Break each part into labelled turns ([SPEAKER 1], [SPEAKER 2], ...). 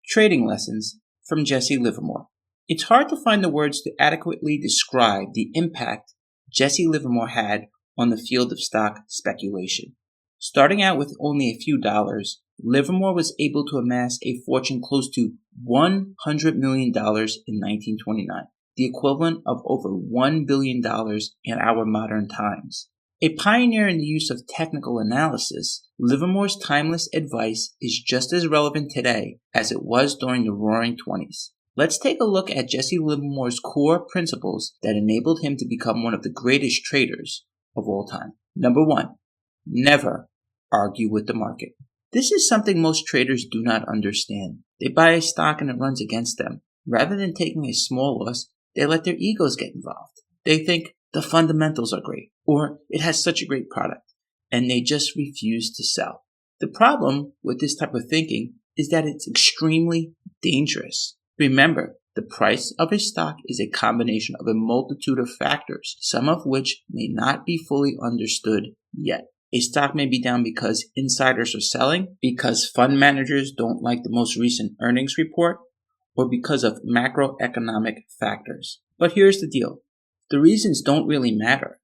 [SPEAKER 1] Trading Lessons from Jesse Livermore. It's hard to find the words to adequately describe the impact Jesse Livermore had on the field of stock speculation. Starting out with only a few dollars, Livermore was able to amass a fortune close to $100 million in 1929, the equivalent of over $1 billion in our modern times. A pioneer in the use of technical analysis, Livermore's timeless advice is just as relevant today as it was during the Roaring '20s. Let's take a look at Jesse Livermore's core principles that enabled him to become one of the greatest traders of all time. Number 1, never argue with the market. This is something most traders do not understand. They buy a stock and it runs against them. Rather than taking a small loss, they let their egos get involved. They think the fundamentals are great, or it has such a great product, and they just refuse to sell. The problem with this type of thinking is that it's extremely dangerous. Remember, the price of a stock is a combination of a multitude of factors, some of which may not be fully understood yet. A stock may be down because insiders are selling, because fund managers don't like the most recent earnings report, or because of macroeconomic factors. But here's the deal. The reasons don't really matter.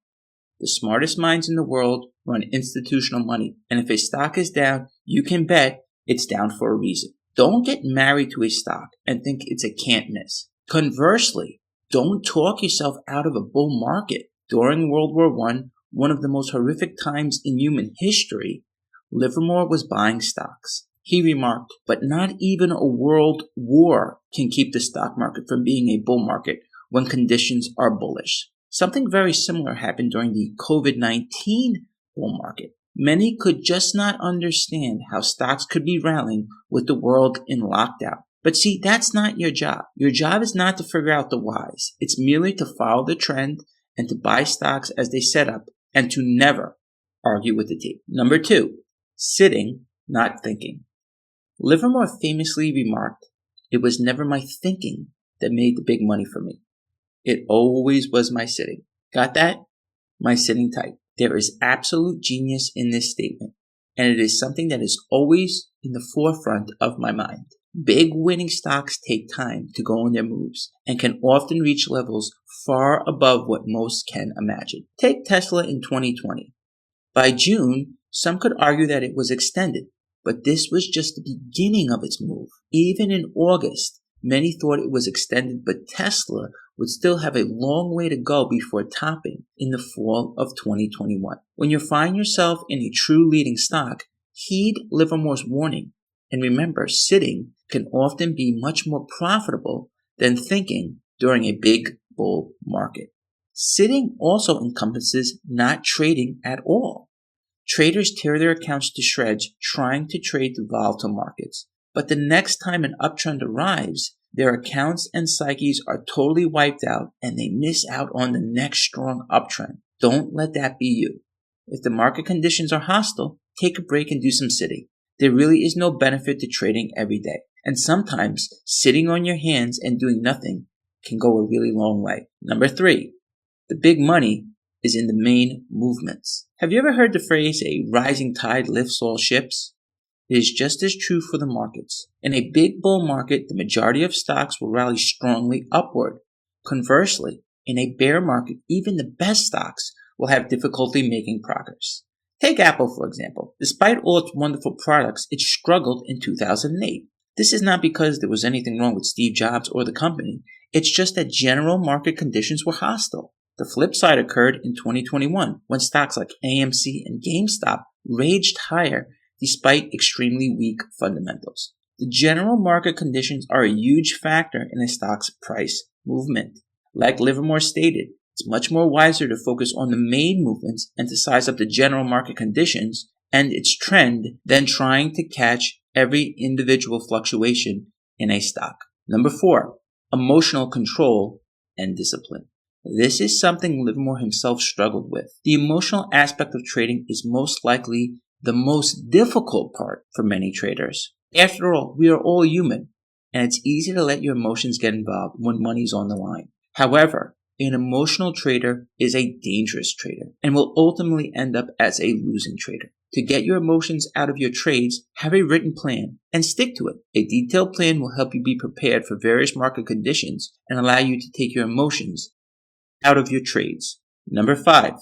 [SPEAKER 1] The smartest minds in the world run institutional money, and if a stock is down, you can bet it's down for a reason. Don't get married to a stock and think it's a can't miss. Conversely, don't talk yourself out of a bull market. During World War I, one of the most horrific times in human history, Livermore was buying stocks. He remarked, "But not even a world war can keep the stock market from being a bull market when conditions are bullish." Something very similar happened during the COVID-19 bull market. Many could just not understand how stocks could be rallying with the world in lockdown. But see, that's not your job. Your job is not to figure out the whys. It's merely to follow the trend and to buy stocks as they set up and to never argue with the tape. Number 2, sitting, not thinking. Livermore famously remarked, "It was never my thinking that made the big money for me. It always was my sitting." Got that? My sitting tight. There is absolute genius in this statement, and it is something that is always in the forefront of my mind. Big winning stocks take time to go on their moves and can often reach levels far above what most can imagine. Take Tesla in 2020. By June, some could argue that it was extended, but this was just the beginning of its move. Even in August, many thought it was extended, but Tesla would still have a long way to go before topping in the fall of 2021. When you find yourself in a true leading stock, heed Livermore's warning. And remember, sitting can often be much more profitable than thinking during a big bull market. Sitting also encompasses not trading at all. Traders tear their accounts to shreds trying to trade the volatile markets. But the next time an uptrend arrives, their accounts and psyches are totally wiped out and they miss out on the next strong uptrend. Don't let that be you. If the market conditions are hostile, take a break and do some sitting. There really is no benefit to trading every day. And sometimes sitting on your hands and doing nothing can go a really long way. Number 3, the big money is in the main movements. Have you ever heard the phrase, "a rising tide lifts all ships"? It is just as true for the markets. In a big bull market, the majority of stocks will rally strongly upward. Conversely, in a bear market, even the best stocks will have difficulty making progress. Take Apple, for example. Despite all its wonderful products, it struggled in 2008. This is not because there was anything wrong with Steve Jobs or the company. It's just that general market conditions were hostile. The flip side occurred in 2021 when stocks like AMC and GameStop raged higher despite extremely weak fundamentals. The general market conditions are a huge factor in a stock's price movement. Like Livermore stated, it's much more wiser to focus on the main movements and to size up the general market conditions and its trend than trying to catch every individual fluctuation in a stock. Number 4, emotional control and discipline. This is something Livermore himself struggled with. The emotional aspect of trading is most likely the most difficult part for many traders. After all, we are all human, and it's easy to let your emotions get involved when money's on the line. However, an emotional trader is a dangerous trader and will ultimately end up as a losing trader. To get your emotions out of your trades, have a written plan and stick to it. A detailed plan will help you be prepared for various market conditions and allow you to take your emotions out of your trades. Number 5,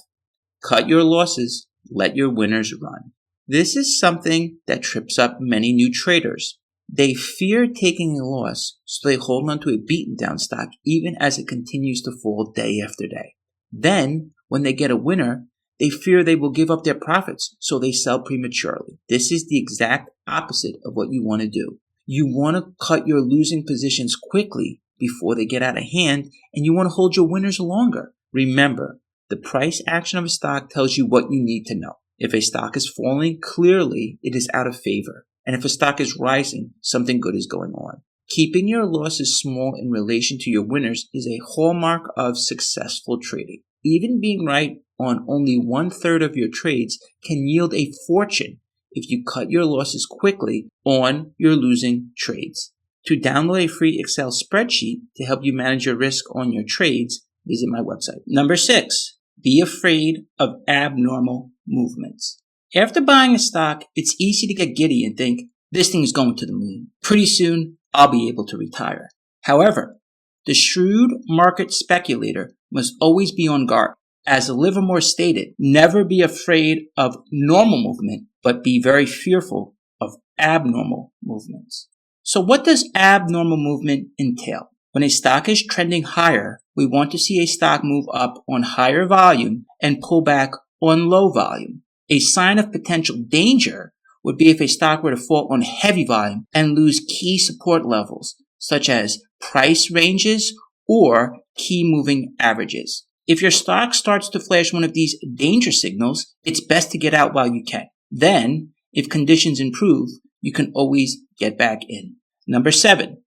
[SPEAKER 1] cut your losses, let your winners run. This is something that trips up many new traders. They fear taking a loss, so they hold on to a beaten down stock even as it continues to fall day after day. Then, when they get a winner, they fear they will give up their profits, so they sell prematurely. This is the exact opposite of what you want to do. You want to cut your losing positions quickly before they get out of hand, and you want to hold your winners longer. Remember, the price action of a stock tells you what you need to know. If a stock is falling, clearly it is out of favor. And if a stock is rising, something good is going on. Keeping your losses small in relation to your winners is a hallmark of successful trading. Even being right on only 1/3 of your trades can yield a fortune if you cut your losses quickly on your losing trades. To download a free Excel spreadsheet to help you manage your risk on your trades, visit my website. Number 6, be afraid of abnormal movements. After buying a stock, it's easy to get giddy and think, this thing is going to the moon. Pretty soon, I'll be able to retire. However, the shrewd market speculator must always be on guard. As Livermore stated, never be afraid of normal movement, but be very fearful of abnormal movements. So what does abnormal movement entail? When a stock is trending higher, we want to see a stock move up on higher volume and pull back on low volume. A sign of potential danger would be if a stock were to fall on heavy volume and lose key support levels, such as price ranges or key moving averages. If your stock starts to flash one of these danger signals, it's best to get out while you can. Then, if conditions improve, you can always get back in. Number 7,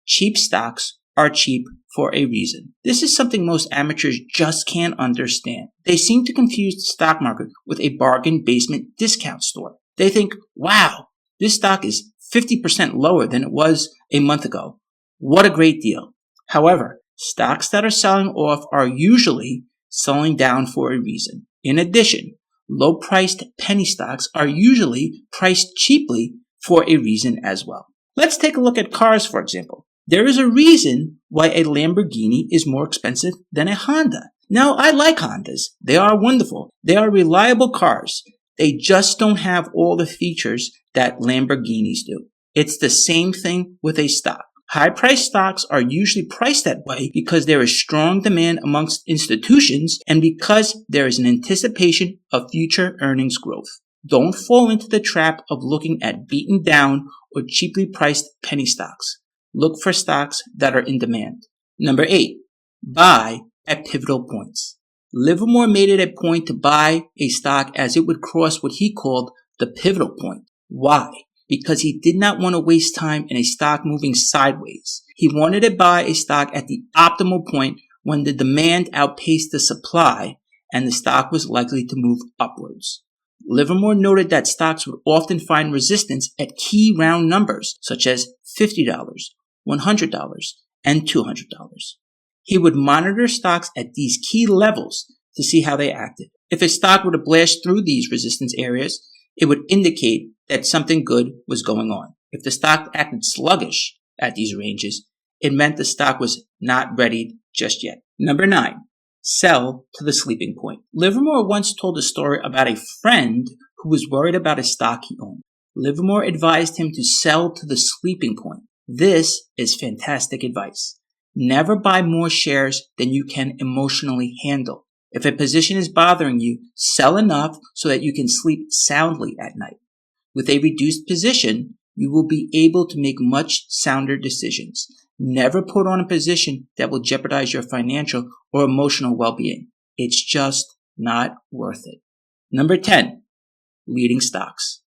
[SPEAKER 1] cheap stocks are cheap for a reason. This is something most amateurs just can't understand. They seem to confuse the stock market with a bargain basement discount store. They think, wow, this stock is 50% lower than it was a month ago. What a great deal. However, stocks that are selling off are usually selling down for a reason. In addition, low-priced penny stocks are usually priced cheaply for a reason as well. Let's take a look at cars, for example. There is a reason why a Lamborghini is more expensive than a Honda. Now, I like Hondas. They are wonderful. They are reliable cars. They just don't have all the features that Lamborghinis do. It's the same thing with a stock. High-priced stocks are usually priced that way because there is strong demand amongst institutions and because there is an anticipation of future earnings growth. Don't fall into the trap of looking at beaten down or cheaply priced penny stocks. Look for stocks that are in demand. Number 8, buy at pivotal points. Livermore made it a point to buy a stock as it would cross what he called the pivotal point. Why? Because he did not want to waste time in a stock moving sideways. He wanted to buy a stock at the optimal point when the demand outpaced the supply and the stock was likely to move upwards. Livermore noted that stocks would often find resistance at key round numbers such as $50, $100, and $200. He would monitor stocks at these key levels to see how they acted. If a stock were to blast through these resistance areas, it would indicate that something good was going on. If the stock acted sluggish at these ranges, it meant the stock was not ready just yet. Number 9, sell to the sleeping point. Livermore once told a story about a friend who was worried about a stock he owned. Livermore advised him to sell to the sleeping point. This is fantastic advice. Never buy more shares than you can emotionally handle. If a position is bothering you, sell enough so that you can sleep soundly at night. With a reduced position, you will be able to make much sounder decisions. Never put on a position that will jeopardize your financial or emotional well-being. It's just not worth it. Number 10, leading stocks.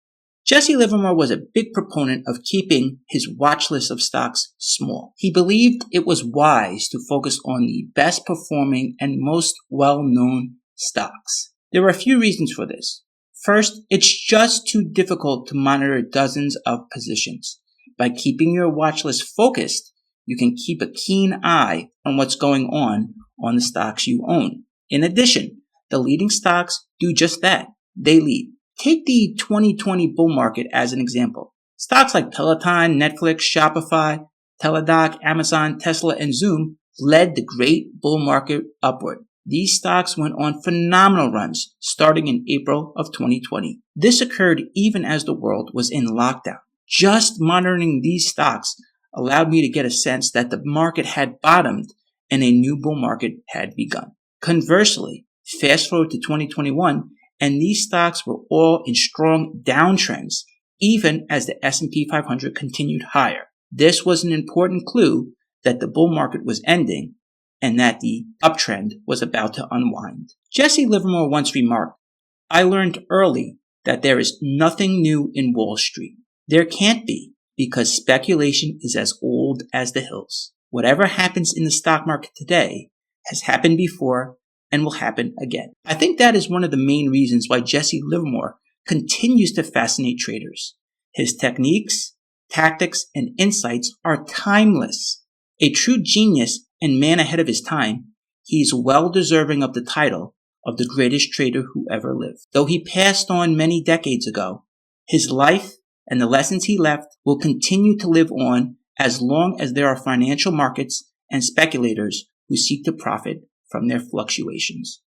[SPEAKER 1] Jesse Livermore was a big proponent of keeping his watch list of stocks small. He believed it was wise to focus on the best performing and most well-known stocks. There were a few reasons for this. First, it's just too difficult to monitor dozens of positions. By keeping your watch list focused, you can keep a keen eye on what's going on the stocks you own. In addition, the leading stocks do just that. They lead. Take the 2020 bull market as an example. Stocks like Peloton, Netflix, Shopify, Teladoc, Amazon, Tesla, and Zoom led the great bull market upward. These stocks went on phenomenal runs starting in April of 2020. This occurred even as the world was in lockdown. Just monitoring these stocks allowed me to get a sense that the market had bottomed and a new bull market had begun. Conversely, fast forward to 2021, and these stocks were all in strong downtrends, even as the S&P 500 continued higher. This was an important clue that the bull market was ending and that the uptrend was about to unwind. Jesse Livermore once remarked, "I learned early that there is nothing new in Wall Street. There can't be, because speculation is as old as the hills. Whatever happens in the stock market today has happened before and will happen again." I think that is one of the main reasons why Jesse Livermore continues to fascinate traders. His techniques, tactics, and insights are timeless. A true genius and man ahead of his time, he is well deserving of the title of the greatest trader who ever lived. Though he passed on many decades ago, his life and the lessons he left will continue to live on as long as there are financial markets and speculators who seek to profit from their fluctuations.